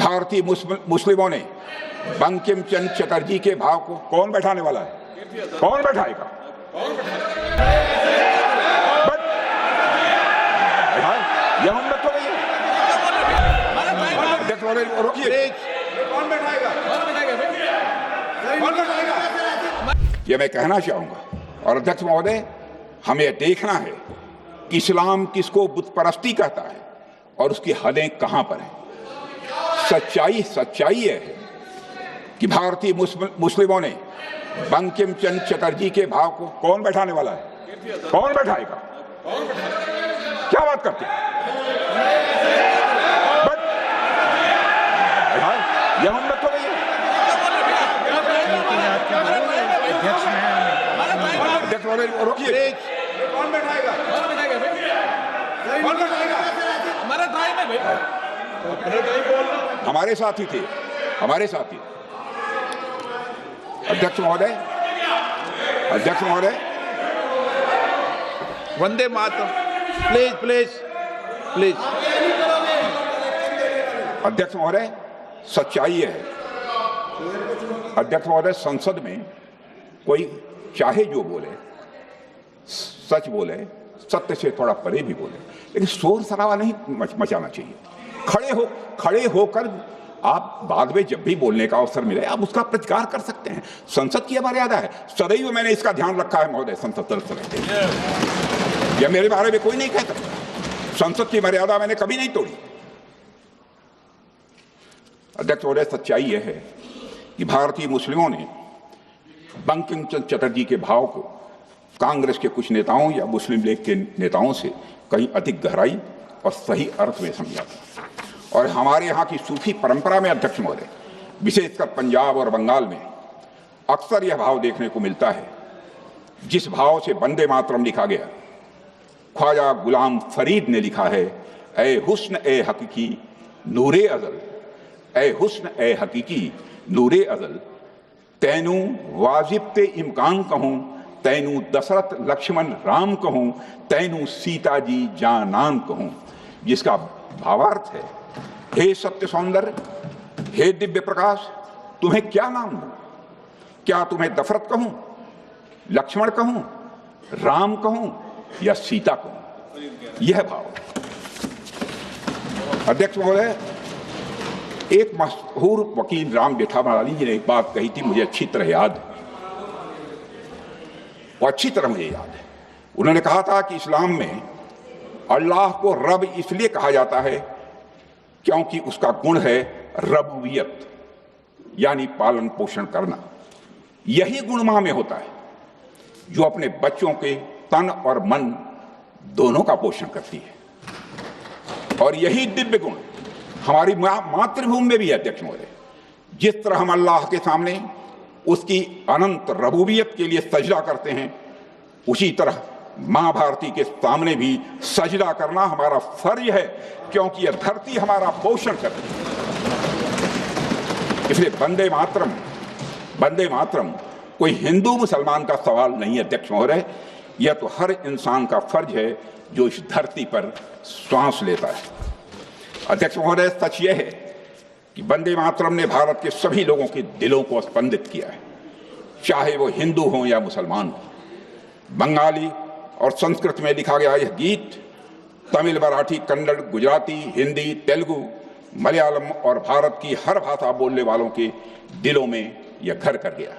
भारतीय मुस्लिमों ने बंकिम चंद्र चटर्जी के भाव को कौन बैठाने वाला है? कौन बैठाएगा? यह हम तो नहीं है। रोकिए, कौन बैठाएगा? ये मैं कहना चाहूंगा। और अध्यक्ष महोदय, हमें यह देखना है कि इस्लाम किसको बुत परस्ती कहता है और उसकी हदें कहां पर हैं। सच्चाई यह है कि भारतीय मुस्लिमों ने बंकिम चंद्र चटर्जी के भाव को कौन बैठाने वाला है? कौन बैठाएगा? क्या बात करते हैं? यह हम तो नहीं है। रोकिए, कौन बैठाएगा? हमारे साथी थे, हमारे साथी। अध्यक्ष महोदय, वंदे मातरम, प्लीज। अध्यक्ष महोदय, सच्चाई है। अध्यक्ष महोदय, संसद में कोई चाहे जो बोले, सच बोले, सत्य से थोड़ा परे भी बोले, लेकिन शोर शराबा नहीं मचाना चाहिए। खड़े होकर आप बाद में जब भी बोलने का अवसर मिले आप उसका प्रतिकार कर सकते हैं। संसद की मर्यादा है, सदैव मैंने इसका ध्यान रखा है महोदय। संसद तरफ से यह मेरे बारे में कोई नहीं कह सकता। संसद की मर्यादा मैंने कभी नहीं तोड़ी। अध्यक्ष महोदय, सच्चाई यह है कि भारतीय मुस्लिमों ने बंकिम चंद्र चटर्जी के भाव को कांग्रेस के कुछ नेताओं या मुस्लिम लीग के नेताओं से कहीं अधिक गहराई और सही अर्थ में समझा था। और हमारे यहाँ की सूफी परंपरा में अध्यक्ष महोदय, विशेषकर पंजाब और बंगाल में अक्सर यह भाव देखने को मिलता है। जिस भाव से वंदे मातरम लिखा गया, ख्वाजा गुलाम फरीद ने लिखा है, ए हुस्न ए हकीकी नूरे अज़ल, ए हुस्न ए हकीकी नूरे अज़ल, तैनू वाजिब ते इम्कान कहूँ, तैनू दशरथ लक्ष्मण राम कहूँ, तैनू सीता जी जानान कहूँ। जिसका भावार्थ है, हे सत्य सौंदर्य, हे दिव्य प्रकाश, तुम्हें क्या नाम दूं? क्या तुम्हें दशरथ कहूं, लक्ष्मण कहूं, राम कहूं या सीता कहूं? यह भाव। अध्यक्ष महोदय, एक मशहूर वकील राम जेठामलानी जी ने एक बात कही थी, मुझे अच्छी तरह याद है। वो अच्छी तरह मुझे याद है। उन्होंने कहा था कि इस्लाम में अल्लाह को रब इसलिए कहा जाता है क्योंकि उसका गुण है रबूबियत, यानी पालन पोषण करना। यही गुण मां में होता है जो अपने बच्चों के तन और मन दोनों का पोषण करती है। और यही दिव्य गुण हमारी मातृभूमि में भी है। अध्यक्ष महोदय, जिस तरह हम अल्लाह के सामने उसकी अनंत रबूबियत के लिए सजदा करते हैं, उसी तरह मां भारती के सामने भी सजदा करना हमारा फर्ज है, क्योंकि यह धरती हमारा पोषण करती है। इसलिए वंदे मातरम कोई हिंदू मुसलमान का सवाल नहीं है। अध्यक्ष महोदय, यह तो हर इंसान का फर्ज है जो इस धरती पर श्वास लेता है। अध्यक्ष महोदय, सच यह है कि वंदे मातरम ने भारत के सभी लोगों के दिलों को स्पंदित किया है, चाहे वो हिंदू हो या मुसलमान हो। बंगाली और संस्कृत में लिखा गया यह गीत तमिल, मराठी, कन्नड़, गुजराती, हिंदी, तेलुगु, मलयालम और भारत की हर भाषा बोलने वालों के दिलों में यह घर कर गया।